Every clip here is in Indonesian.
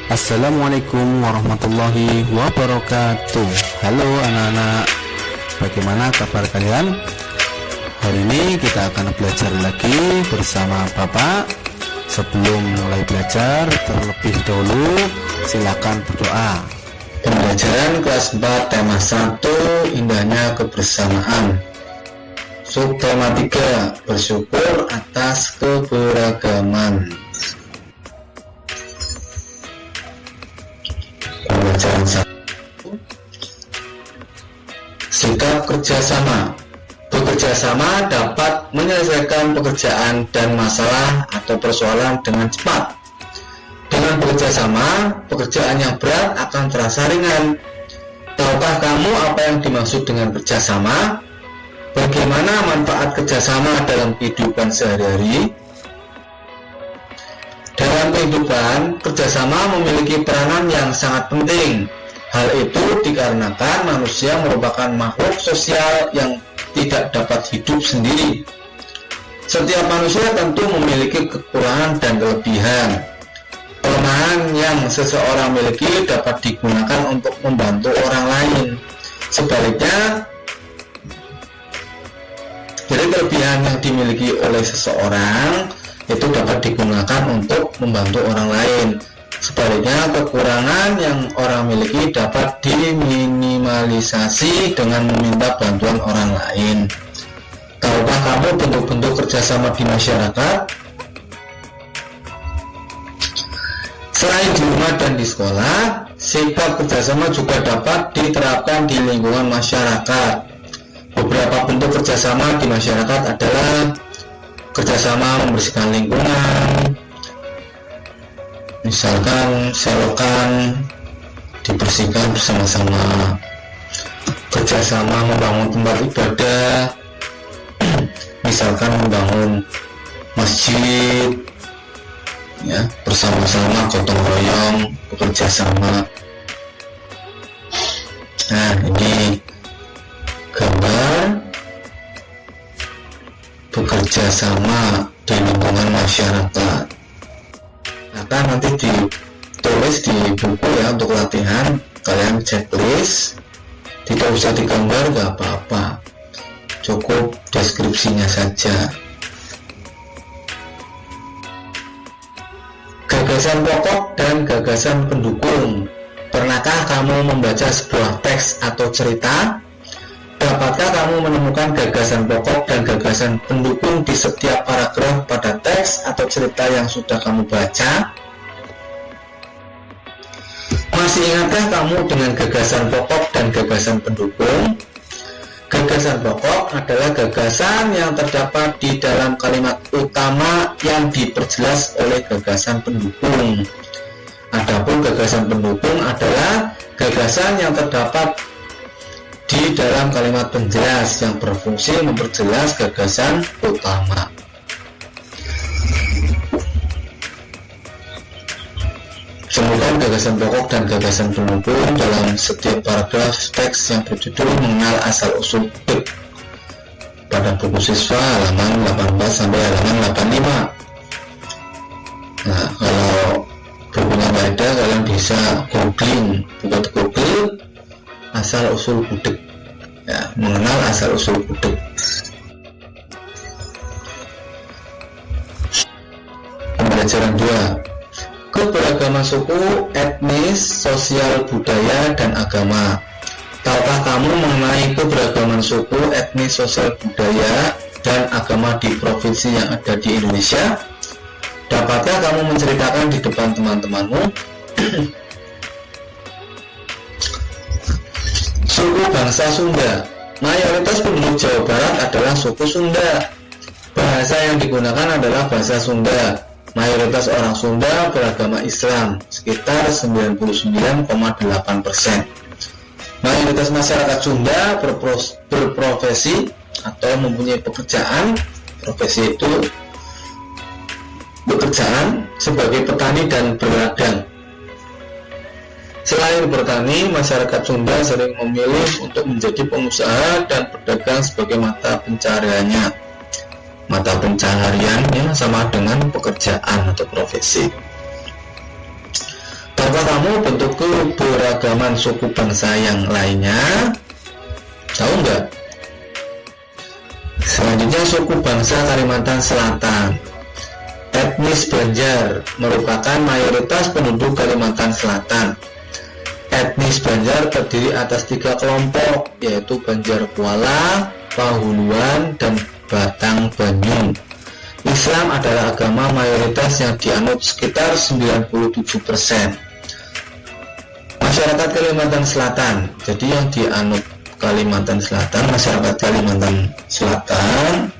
Assalamualaikum warahmatullahi wabarakatuh. Halo anak-anak, bagaimana kabar kalian? Hari ini kita akan belajar lagi bersama Bapak. Sebelum mulai belajar, terlebih dahulu silakan berdoa. Pembelajaran kelas 4 tema 1, indahnya kebersamaan. Subtema 3, bersyukur atas keberagaman. Pembelajaran 1, sikap kerjasama. Bekerja sama dapat menyelesaikan pekerjaan dan masalah atau persoalan dengan cepat. Dengan bekerja sama, pekerjaan yang berat akan terasa ringan. Tahukah kamu apa yang dimaksud dengan kerjasama? Bagaimana manfaat kerjasama dalam kehidupan sehari-hari? Dalam kehidupan, kerjasama memiliki peranan yang sangat penting. Hal itu dikarenakan manusia merupakan makhluk sosial yang tidak dapat hidup sendiri. Setiap manusia tentu memiliki kekurangan dan kelebihan. Kelemahan yang seseorang miliki dapat digunakan untuk membantu orang lain. Sebaliknya, jadi kelebihan yang dimiliki oleh seseorang itu dapat digunakan untuk membantu orang lain. Sebaliknya, kekurangan yang orang miliki dapat diminimalisasi dengan meminta bantuan orang lain. Tahukah kamu bentuk-bentuk kerjasama di masyarakat? Selain di rumah dan di sekolah, sikap kerjasama juga dapat diterapkan di lingkungan masyarakat. Beberapa bentuk kerjasama di masyarakat adalah kerjasama membersihkan lingkungan. Misalkan selokan dibersihkan bersama-sama, kerjasama membangun tempat ibadah, misalkan membangun masjid, ya, bersama-sama gotong royong, bekerja sama. Nah, ini gambar bekerja sama di lingkungan masyarakat. Akan nanti ditulis di buku ya untuk latihan, kalian checklist. Tidak usah digambar, gak apa-apa, cukup deskripsinya saja. Gagasan pokok dan gagasan pendukung. Pernahkah kamu membaca sebuah teks atau cerita? Dapatkah kamu menemukan gagasan pokok dan gagasan pendukung di setiap paragraf pada teks atau cerita yang sudah kamu baca? Masih ingatkah kamu dengan gagasan pokok dan gagasan pendukung? Gagasan pokok adalah gagasan yang terdapat di dalam kalimat utama yang diperjelas oleh gagasan pendukung. Adapun gagasan pendukung adalah gagasan yang terdapat di dalam kalimat penjelas yang berfungsi memperjelas gagasan utama. Temukan gagasan pokok dan gagasan pendukung dalam setiap paragraf teks yang berjudul mengenal asal-usul hidup pada buku siswa halaman 84 sampai halaman 85. Nah, kalau bukunya nggak ada, kalian bisa googling, buka Google asal-usul budek, ya, mengenal asal-usul budek. Pembelajaran 2, keberagaman suku, etnis, sosial, budaya, dan agama. Tahukah kamu mengenai keberagaman suku, etnis, sosial, budaya, dan agama di provinsi yang ada di Indonesia? Dapatkah kamu menceritakan di depan teman-temanmu? Suku bangsa Sunda. Mayoritas penduduk Jawa Barat adalah suku Sunda. Bahasa yang digunakan adalah bahasa Sunda. Mayoritas orang Sunda beragama Islam, sekitar 99,8%. Mayoritas masyarakat Sunda berprofesi atau mempunyai pekerjaan. Profesi itu pekerjaan sebagai petani dan berladang. Selain bertani, masyarakat Sunda sering memilih untuk menjadi pengusaha dan pedagang sebagai mata pencahariannya. Mata pencahariannya sama dengan pekerjaan atau profesi. Tahukah kamu bentuk keberagaman suku bangsa yang lainnya? Tahu nggak? Selanjutnya suku bangsa Kalimantan Selatan. Etnis Banjar merupakan mayoritas penduduk Kalimantan Selatan. Etnis Banjar terdiri atas 3 kelompok, yaitu Banjar Kuala, Pahuluan, dan Batang Banyu. Islam adalah agama mayoritas yang dianut sekitar 97%. Masyarakat Kalimantan Selatan, jadi yang dianut Kalimantan Selatan, masyarakat Kalimantan Selatan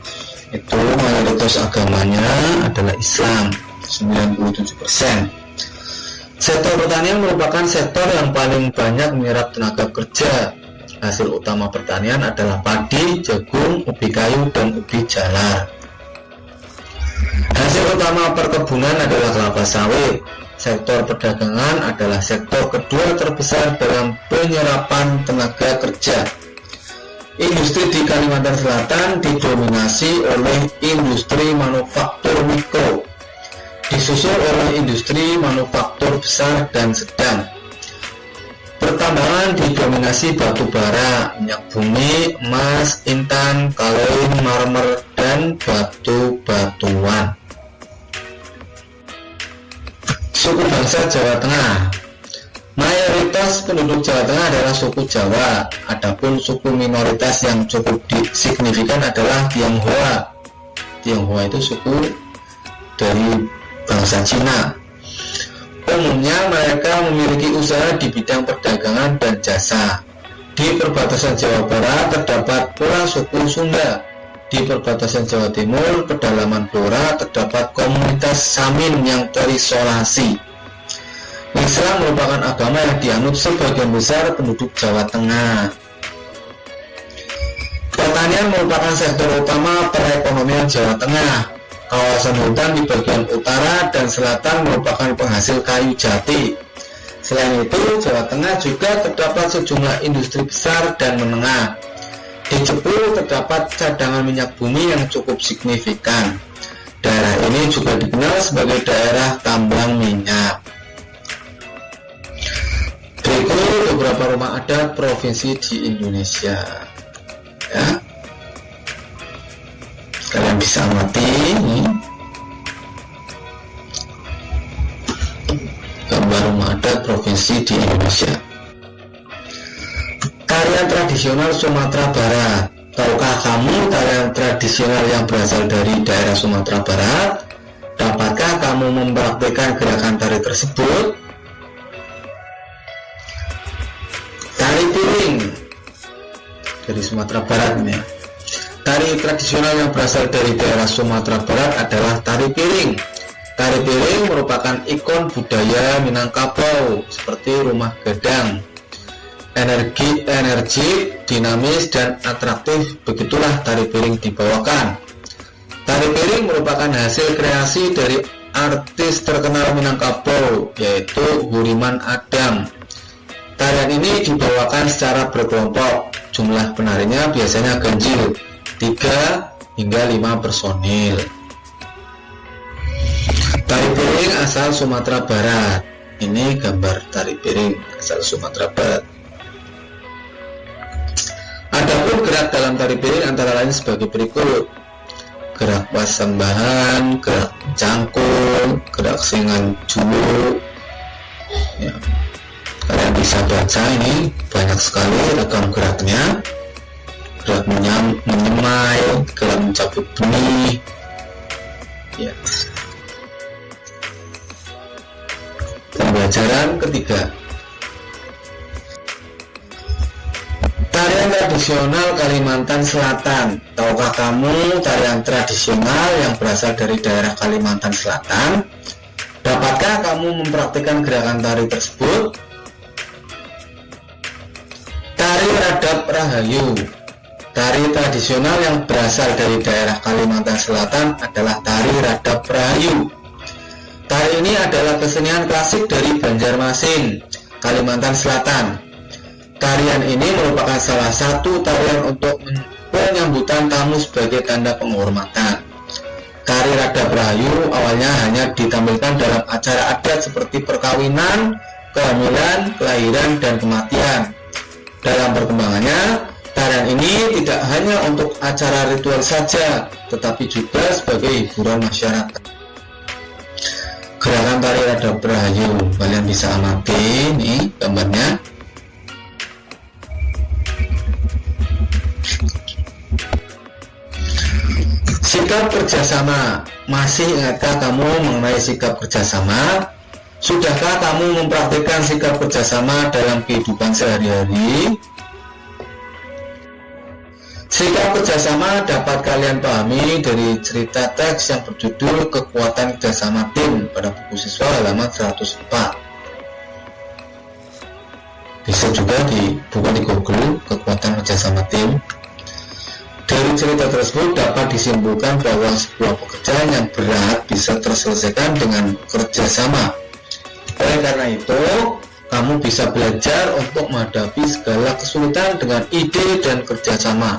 itu mayoritas agamanya adalah Islam, 97%. Sektor pertanian merupakan sektor yang paling banyak menyerap tenaga kerja. Hasil utama pertanian adalah padi, jagung, ubi kayu, dan ubi jalar. Hasil utama perkebunan adalah kelapa sawit. Sektor perdagangan adalah sektor kedua terbesar dalam penyerapan tenaga kerja. Industri di Kalimantan Selatan didominasi oleh industri manufaktur mikro, disusul oleh industri manufaktur besar dan sedang. Pertambangan didominasi batu bara, minyak bumi, emas, intan, kaloin, marmer, dan batu-batuan. Suku bangsa Jawa Tengah. Mayoritas penduduk Jawa Tengah adalah suku Jawa. Adapun suku minoritas yang cukup signifikan adalah Tionghoa. Tionghoa itu suku dari bangsa Cina. Umumnya mereka memiliki usaha di bidang perdagangan dan jasa. Di perbatasan Jawa Barat terdapat pula suku Sunda. Di perbatasan Jawa Timur, pedalaman Blora, terdapat komunitas Samin yang terisolasi. Islam merupakan agama yang dianut sebagian besar penduduk Jawa Tengah. Pertanian merupakan sektor utama perekonomian Jawa Tengah. Kawasan hutan di bagian utara dan selatan merupakan penghasil kayu jati. Selain itu, Jawa Tengah juga terdapat sejumlah industri besar dan menengah. Di Cepu terdapat cadangan minyak bumi yang cukup signifikan. Daerah ini juga dikenal sebagai daerah tambang minyak. Berikut beberapa rumah adat provinsi di Indonesia. Ya, kalian bisa amati ini gambar rumah adat provinsi di Indonesia. Tarian tradisional Sumatera Barat. Tahukah kamu tarian tradisional yang berasal dari daerah Sumatera Barat? Dapatkah kamu mempraktikkan gerakan tari tersebut? Tari piring dari Sumatera Barat ini. Tari tradisional yang berasal dari daerah Sumatera Barat adalah tari piring. Tari piring merupakan ikon budaya Minangkabau seperti rumah gadang. Energi, dinamis, dan atraktif, begitulah tari piring dibawakan. Tari piring merupakan hasil kreasi dari artis terkenal Minangkabau, yaitu Huriman Adam. Tarian ini dibawakan secara berkelompok. Jumlah penarinya biasanya ganjil, 3 hingga 5 personil. Tari piring asal Sumatera Barat. Ini gambar tari piring asal Sumatera Barat. Adapun gerak dalam tari piring antara lain sebagai berikut: gerak pasembahan, gerak cangkul, gerak singan juluk. Ya, kalian bisa baca ini banyak sekali rekam geraknya. Gerak menyemai, gerak mencabut benih. Ya. Pembelajaran ketiga. Tarian tradisional Kalimantan Selatan. Tahukah kamu tarian tradisional yang berasal dari daerah Kalimantan Selatan? Dapatkah kamu mempraktikkan gerakan tari tersebut? Tari Radap Rahayu. Tari tradisional yang berasal dari daerah Kalimantan Selatan adalah tari Radap Rahayu. Tari ini adalah kesenian klasik dari Banjarmasin, Kalimantan Selatan. Tarian ini merupakan salah satu tarian untuk penyambutan tamu sebagai tanda penghormatan. Tari Radap Rahayu awalnya hanya ditampilkan dalam acara adat seperti perkawinan, kehamilan, kelahiran, dan kematian. Dalam perkembangannya, tarian ini tidak hanya untuk acara ritual saja, tetapi juga sebagai hiburan masyarakat. Gerakan tari Rada Berayu, kalian bisa amati nih gambarnya. Sikap kerjasama. Masih ingatkah kamu mengenai sikap kerjasama? Sudahkah kamu mempraktikkan sikap kerjasama dalam kehidupan sehari-hari? Sikap kerjasama dapat kalian pahami dari cerita teks yang berjudul Kekuatan Kerjasama Tim pada buku siswa halaman 104. Bisa juga dibuka di Google Kekuatan Kerjasama Tim. Dari cerita tersebut dapat disimpulkan bahwa sebuah pekerjaan yang berat bisa terselesaikan dengan kerjasama. Oleh karena itu, kamu bisa belajar untuk menghadapi segala kesulitan dengan ide dan kerjasama.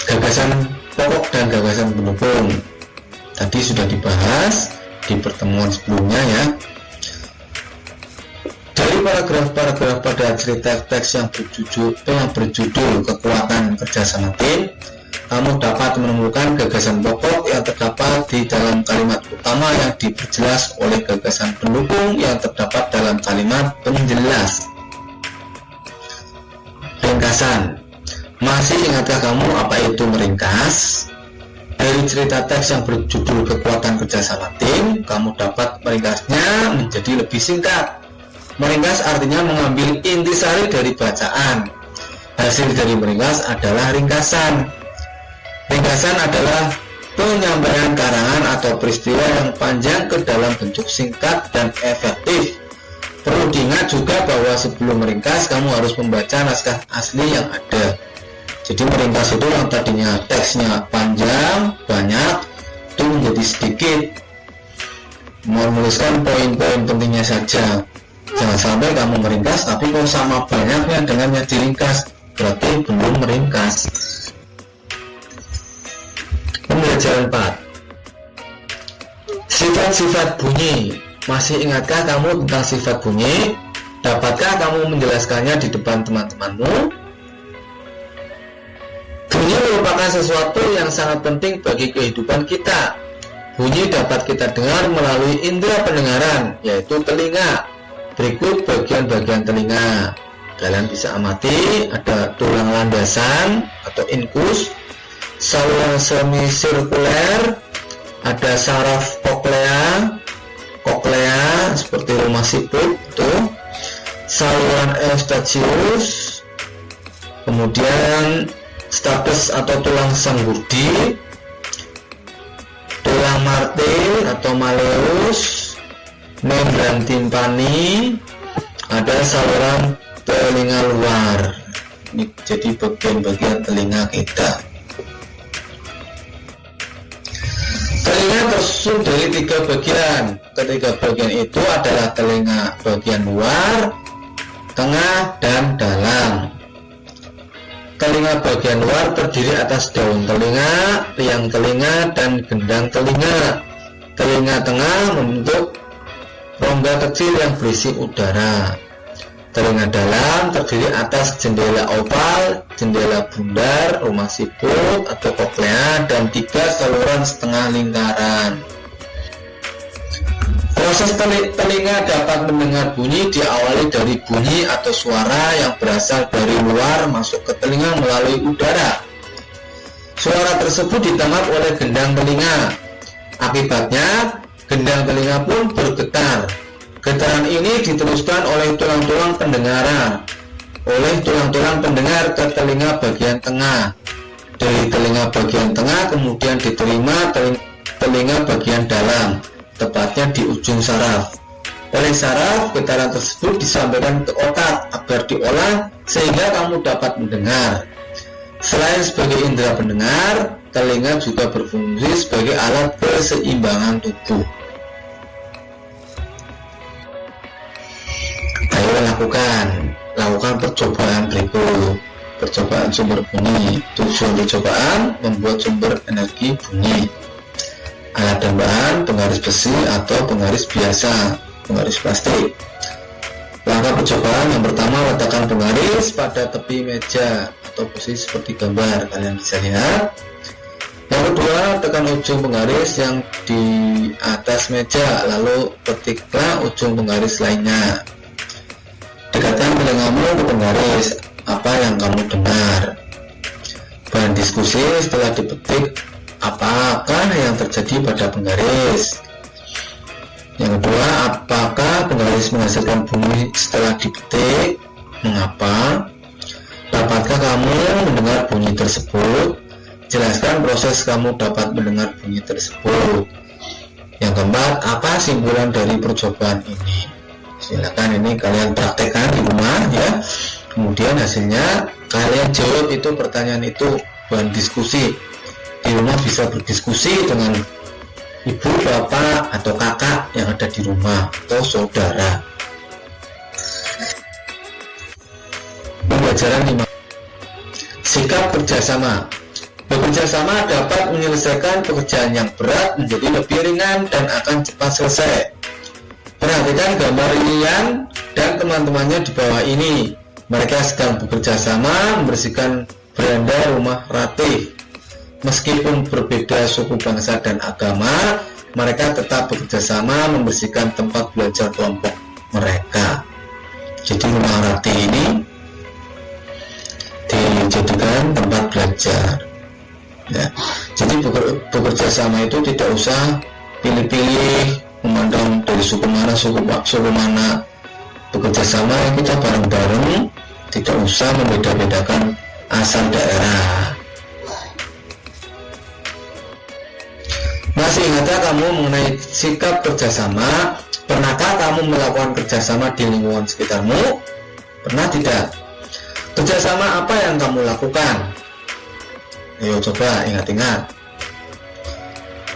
Gagasan pokok dan gagasan pendukung tadi sudah dibahas di pertemuan sebelumnya ya. Dari paragraf-paragraf pada cerita teks yang berjudul Kekuatan Kerjasama Tim, kamu dapat menemukan gagasan pokok yang terdapat di dalam kalimat utama yang diperjelas oleh gagasan pendukung yang terdapat dalam kalimat penjelas. Ringkasan. Masih ingatkah kamu apa itu meringkas? Dari cerita teks yang berjudul Kekuatan Kerjasama Tim, kamu dapat meringkasnya menjadi lebih singkat. Meringkas artinya mengambil intisari dari bacaan. Hasil dari meringkas adalah ringkasan. Ringkasan adalah penyampaian karangan atau peristiwa yang panjang ke dalam bentuk singkat dan efektif. Perlu diingat juga bahwa sebelum meringkas, kamu harus membaca naskah asli yang ada. Jadi meringkas itu yang tadinya teksnya panjang, banyak, itu menjadi sedikit. Menuliskan poin-poin pentingnya saja. Jangan sampai kamu meringkas tapi kok sama banyaknya dengan yang diringkas, berarti belum meringkas. Pembelajaran 4. Sifat-sifat bunyi. Masih ingatkah kamu tentang sifat bunyi? Dapatkah kamu menjelaskannya di depan teman-temanmu? Bunyi merupakan sesuatu yang sangat penting bagi kehidupan kita. Bunyi dapat kita dengar melalui indera pendengaran, yaitu telinga. Berikut bagian-bagian telinga. Kalian bisa amati, ada tulang landasan atau inkus, saluran semisirkuler, ada saraf koklea seperti rumah siput itu, saluran eustachius, kemudian stapes atau tulang sanggurdi, tulang martil atau malleus, membran timpani, ada saluran telinga luar. Ini jadi bagian-bagian telinga kita. Telinga tersusun dari 3 bagian. Ketiga bagian itu adalah telinga bagian luar, tengah, dan dalam. Telinga bagian luar terdiri atas daun telinga, tiang telinga, dan gendang telinga. Telinga tengah membentuk rongga kecil yang berisi udara. Telinga dalam terdiri atas jendela oval, jendela bundar, rumah siput atau koklea, dan 3 saluran setengah lingkaran. Proses telinga dapat mendengar bunyi diawali dari bunyi atau suara yang berasal dari luar masuk ke telinga melalui udara. Suara tersebut ditangkap oleh gendang telinga. Akibatnya, gendang telinga pun bergetar. Getaran ini diteruskan oleh tulang-tulang pendengar ke telinga bagian tengah. Dari telinga bagian tengah kemudian diterima telinga bagian dalam, tepatnya di ujung saraf. Oleh saraf, getaran tersebut disampaikan ke otak agar diolah sehingga kamu dapat mendengar. Selain sebagai indera pendengar, telinga juga berfungsi sebagai alat keseimbangan tubuh. Ayo lakukan percobaan berikut. Percobaan sumber bunyi. Tujuan percobaan membuat sumber energi bunyi. Alat tambahan penggaris besi atau penggaris biasa. penggaris plastik. Langkah percobaan yang pertama, letakkan penggaris pada tepi meja atau posisi seperti gambar kalian bisa lihat. Yang kedua, tekan ujung penggaris yang di atas meja, lalu petiklah ujung penggaris lainnya. Dekatkan telingamu ke penggaris. Apa yang kamu dengar? Bahan diskusi setelah dipetik, apakah yang terjadi pada penggaris? Yang kedua, apakah penggaris menghasilkan bunyi setelah dipetik? Mengapa? Dapatkah kamu mendengar bunyi tersebut? Jelaskan proses kamu dapat mendengar bunyi tersebut. Yang keempat, apa simpulan dari percobaan ini? Silakan ini kalian praktekkan di rumah ya. Kemudian hasilnya kalian jawab itu pertanyaan itu, bahan diskusi. Di rumah bisa berdiskusi dengan ibu, bapak, atau kakak yang ada di rumah, atau saudara. Pembelajaran 5. Sikap kerjasama. Bekerja sama dapat menyelesaikan pekerjaan yang berat menjadi lebih ringan dan akan cepat selesai. Perhatikan gambar Lilian dan teman-temannya di bawah ini. Mereka sedang bekerja sama membersihkan beranda rumah Ratih. Meskipun berbeda suku bangsa dan agama, mereka tetap bekerja sama membersihkan tempat belajar kelompok mereka. Jadi rumah Ratih ini dijadikan tempat belajar. Ya. Jadi bekerja sama itu tidak usah pilih-pilih memandang dari suku mana. Bekerja sama kita bareng-bareng, tidak usah membeda-bedakan asal daerah. Masih ingatkah kamu mengenai sikap kerjasama? Pernahkah kamu melakukan kerjasama di lingkungan sekitarmu? Pernah tidak? Kerjasama apa yang kamu lakukan? Ayo coba ingat-ingat.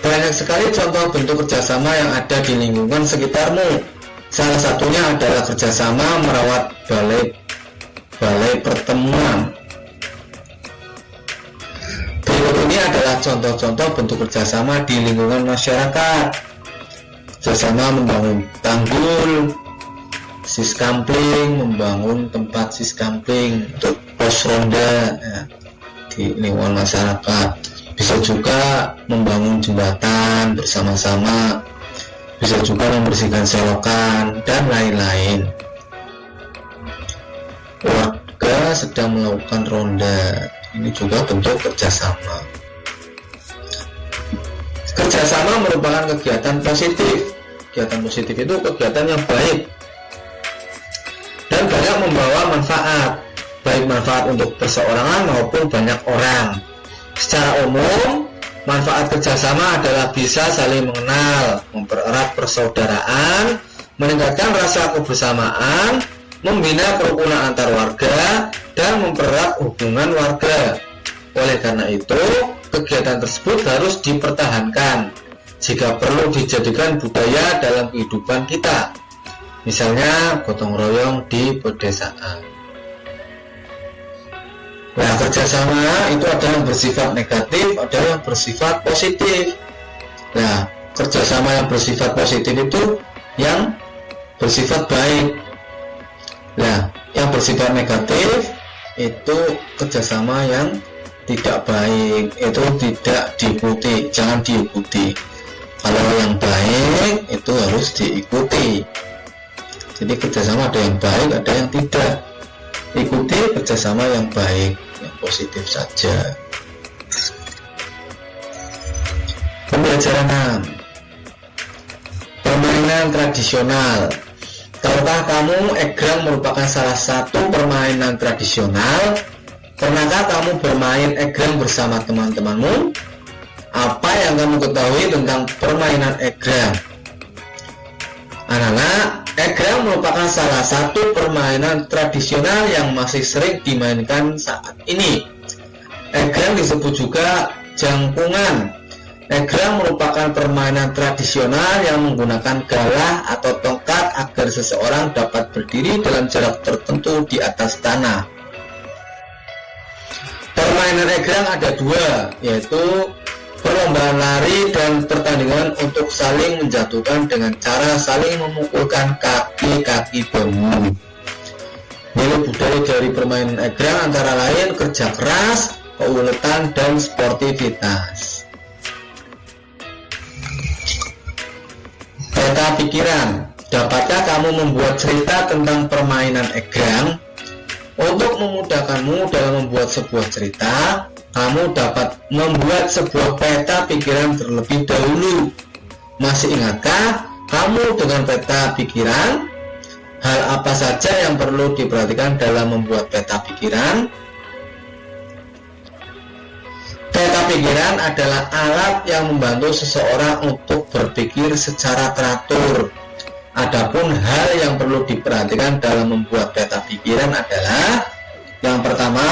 Banyak sekali contoh bentuk kerjasama yang ada di lingkungan sekitarmu. Salah satunya adalah kerjasama merawat balai pertemuan. Berikut ini adalah contoh-contoh bentuk kerjasama di lingkungan masyarakat. Kerjasama membangun tanggul, siskampling, membangun tempat siskampling untuk pos ronda ya, di lingkungan masyarakat. Bisa juga membangun jembatan bersama-sama, bisa juga membersihkan selokan dan lain-lain. Warga sedang melakukan ronda, ini juga bentuk kerjasama. Kerjasama merupakan kegiatan positif. Kegiatan positif itu kegiatan yang baik dan banyak membawa manfaat, baik manfaat untuk perseorangan maupun banyak orang. Secara umum, manfaat kerjasama adalah bisa saling mengenal, mempererat persaudaraan, meningkatkan rasa kebersamaan, membina kerukunan antar warga, dan mempererat hubungan warga. Oleh karena itu, kegiatan tersebut harus dipertahankan jika perlu dijadikan budaya dalam kehidupan kita. Misalnya, gotong royong di pedesaan. Nah, kerjasama itu ada yang bersifat negatif, ada yang bersifat positif. Nah, kerjasama yang bersifat positif itu yang bersifat baik. Nah, yang bersifat negatif itu kerjasama yang tidak baik, itu tidak diikuti, jangan diikuti. Kalau yang baik itu harus diikuti. Jadi kerjasama ada yang baik, ada yang tidak. Ikuti kerjasama yang baik, yang positif saja. Pembelajaran 6. Permainan tradisional. Tahukah kamu egrang merupakan salah satu permainan tradisional? Pernahkah kamu bermain egrang bersama teman-temanmu? Apa yang kamu ketahui tentang permainan egrang? Anak-anak, egrang merupakan salah satu permainan tradisional yang masih sering dimainkan saat ini. Egrang disebut juga jangkungan. Egrang merupakan permainan tradisional yang menggunakan galah atau tongkat agar seseorang dapat berdiri dalam jarak tertentu di atas tanah. Permainan egrang ada dua, yaitu perlombaan lari dan pertandingan untuk saling menjatuhkan dengan cara saling memukulkan kaki-kaki bambu. Nilai budaya dari permainan egrang antara lain kerja keras, keuletan, dan sportivitas. Peta pikiran. Dapatkah kamu membuat cerita tentang permainan egrang? Untuk memudahkanmu dalam membuat sebuah cerita, kamu dapat membuat sebuah peta pikiran terlebih dahulu. Masih ingatkah kamu dengan peta pikiran? Hal apa saja yang perlu diperhatikan dalam membuat peta pikiran? Peta pikiran adalah alat yang membantu seseorang untuk berpikir secara teratur. Adapun hal yang perlu diperhatikan dalam membuat peta pikiran adalah: yang pertama,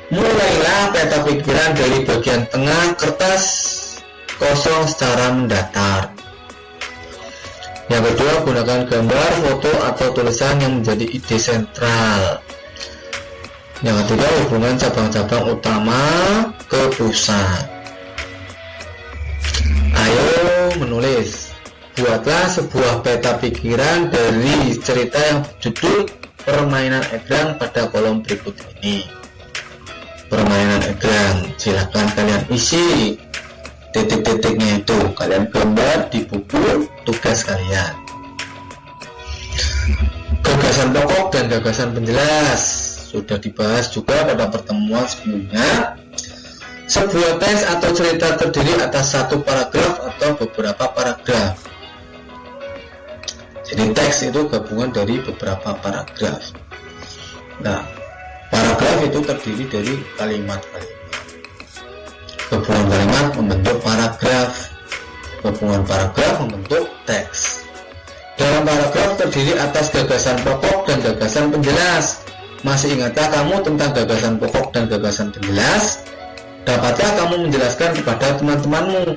mulailah peta pikiran dari bagian tengah kertas kosong secara mendatar. Yang kedua, gunakan gambar, foto, atau tulisan yang menjadi ide sentral. Yang ketiga, hubungan cabang-cabang utama ke pusat. Ayo menulis. Buatlah sebuah peta pikiran dari cerita yang berjudul Permainan Egrang pada kolom berikut ini. Permainan egrang, silakan kalian isi titik-titiknya itu, kalian gambar di buku tugas kalian. Gagasan pokok dan gagasan penjelas sudah dibahas juga pada pertemuan sebelumnya. Sebuah teks atau cerita terdiri atas satu paragraf atau beberapa paragraf. Jadi teks itu gabungan dari beberapa paragraf. Nah, paragraf itu terdiri dari kalimat-kalimat. Gabungan kalimat membentuk paragraf. Gabungan paragraf membentuk teks. Dalam paragraf terdiri atas gagasan pokok dan gagasan penjelas. Masih ingatkah kamu tentang gagasan pokok dan gagasan penjelas? Dapatkah kamu menjelaskan kepada teman-temanmu?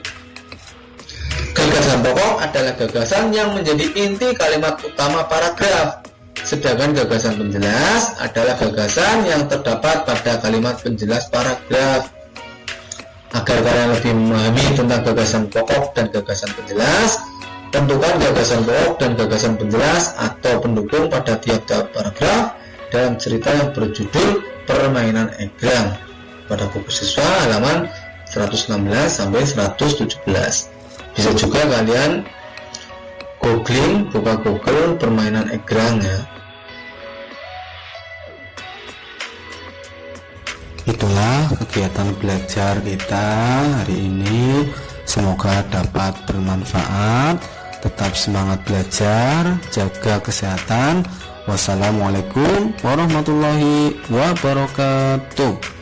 Gagasan pokok adalah gagasan yang menjadi inti kalimat utama paragraf. Sedangkan gagasan penjelas adalah gagasan yang terdapat pada kalimat penjelas paragraf. Agar kalian lebih memahami tentang gagasan pokok dan gagasan penjelas, tentukan gagasan pokok dan gagasan penjelas atau pendukung pada tiap-tiap paragraf dalam cerita yang berjudul Permainan Egrang pada buku siswa halaman 116 sampai 117. Bisa juga kalian googling, buka Google permainan egrang ya. Itulah kegiatan belajar kita hari ini. Semoga dapat bermanfaat. Tetap semangat belajar, jaga kesehatan. Wassalamualaikum warahmatullahi wabarakatuh.